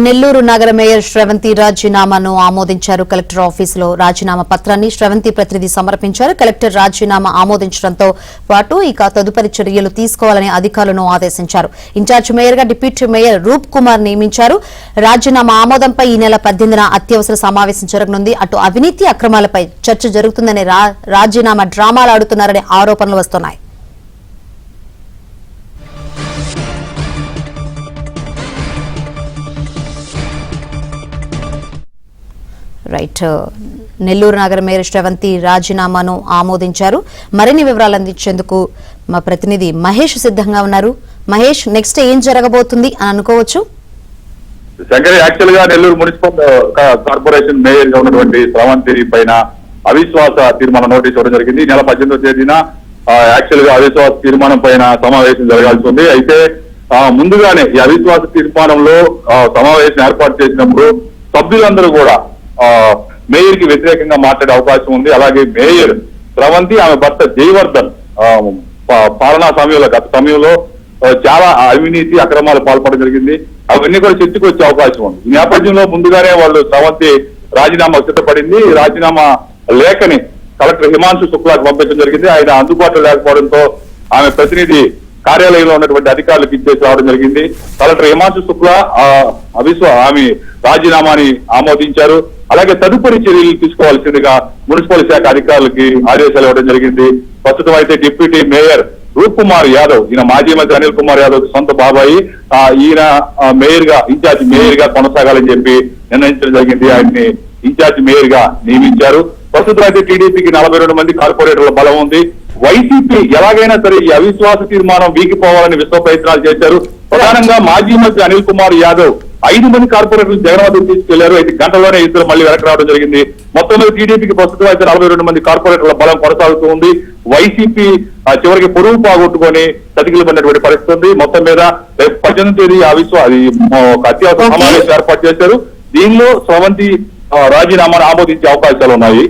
నెల్లూరు నగర మేయర్ శ్రవంతి రాజీనామాను ఆమోదించారు. కలెక్టర్ ఆఫీసులో రాజీనామా పత్రాన్ని శ్రవంతి ప్రతినిధి సమర్పించారు. కలెక్టర్ రాజీనామా ఆమోదించడంతో పాటు ఇక తదుపరి చర్యలు తీసుకోవాలని అధికారులను ఆదేశించారు. ఇన్ఛార్జ్ మేయర్ గా డిప్యూటీ మేయర్ రూప్ కుమార్ నియమించారు. రాజీనామా ఆమోదంపై ఈ నెల 18న అత్యవసర సమావేశం జరగనుంది. అటు అవినీతి అక్రమాలపై చర్చ జరుగుతుందనే రాజీనామా డ్రామాలు ఆడుతున్నారనే ఆరోపణలు వస్తున్నాయి. రైట్, నెల్లూరు నగర మేయర్ శ్రవంతి రాజీనామాను ఆమోదించారు. మరిన్ని వివరాలు అందించేందుకు మా ప్రతినిధి మహేష్ సిద్ధంగా ఉన్నారు. మహేష్, నెక్స్ట్ ఏం జరగబోతుంది అని అనుకోవచ్చు? శంకర్, యాక్చువల్ గా నెల్లూరు మున్సిపల్ కార్పొరేషన్ మేయర్ గా ఉన్నటువంటి శ్రవంతి పైన అవిశ్వాస తీర్మానం నోటీస్ ఇవ్వడం జరిగింది. ఈ నెల 18వ తేదీన యాక్చువల్ గా అవిశ్వాస తీర్మానం పైన సమావేశం జరగాల్సి ఉంది. అయితే ముందుగానే ఈ అవిశ్వాస తీర్మానంలో సమావేశం ఏర్పాటు చేసినప్పుడు సభ్యులందరూ కూడా మేయర్ కి వ్యతిరేకంగా మాట్లాడే అవకాశం ఉంది. అలాగే మేయర్ శ్రవంతి, ఆమె భర్త జయవర్ధన్ పాలనా సమయంలో గత సమయంలో చాలా అవినీతి అక్రమాలు పాల్పడడం జరిగింది. అవన్నీ కూడా చర్చకు వచ్చే అవకాశం ఉంది. ఈ నేపథ్యంలో ముందుగానే వాళ్ళు శ్రవంతి రాజీనామా సిద్ధపడింది. రాజీనామా లేఖని కలెక్టర్ హిమాంశు శుక్లాకు పంపించడం జరిగింది. ఆయన అందుబాటులో లేకపోవడంతో ఆమె ప్రతినిధి కార్యాలయంలో ఉన్నటువంటి అధికారులకు ఇచ్చేసి రావడం జరిగింది. కలెక్టర్ హిమాంశు శుక్లా ఆమె రాజీనామాని ఆమోదించారు. అలాగే తదుపరి చర్యలు తీసుకోవాల్సిందిగా మున్సిపల్ శాఖ అధికారులకి ఆదేశాలు ఇవ్వడం జరిగింది. ప్రస్తుతం అయితే డిప్యూటీ మేయర్ రూప్ కుమార్ యాదవ్, ఈయన మాజీ మంత్రి అనిల్ కుమార్ యాదవ్ సొంత బాబాయి, ఈయన మేయర్ గా ఇన్ఛార్జ్ మేయర్ గా కొనసాగాలని చెప్పి నిర్ణయించడం జరిగింది. ఆయన్ని ఇన్ఛార్జ్ మేయర్ గా నియమించారు. ప్రస్తుతం అయితే టీడీపీకి 42 మంది కార్పొరేటర్ల బలం ఉంది. వైసీపీ ఎలాగైనా సరే ఈ అవిశ్వాస తీర్మానం వీగిపోవాలని విశ్వ ప్రయత్నాలు చేశారు. ప్రధానంగా మాజీ మంత్రి అనిల్ కుమార్ యాదవ్ 5 మంది కార్పొరేటర్లు జగన్మోహన్ తీసుకెళ్లారు. అయితే గంటలోనే ఇద్దరు మళ్ళీ వెనక్కి రావడం జరిగింది. మొత్తం మీద టీడీపీకి ప్రస్తుతం అయితే 42 మంది కార్పొరేటర్ల బలం కొనసాగుతూ ఉంది. వైసీపీ చివరికి పొరుగు పాగొట్టుకొని చతికిలబడినటువంటి పరిస్థితి ఉంది. మొత్తం మీద రేపు 18వ తేదీ అత్యవసర సమావేశం ఏర్పాటు చేశారు. దీనిలో శ్రవంతి రాజీనామాను ఆమోదించే అవకాశాలు ఉన్నాయి.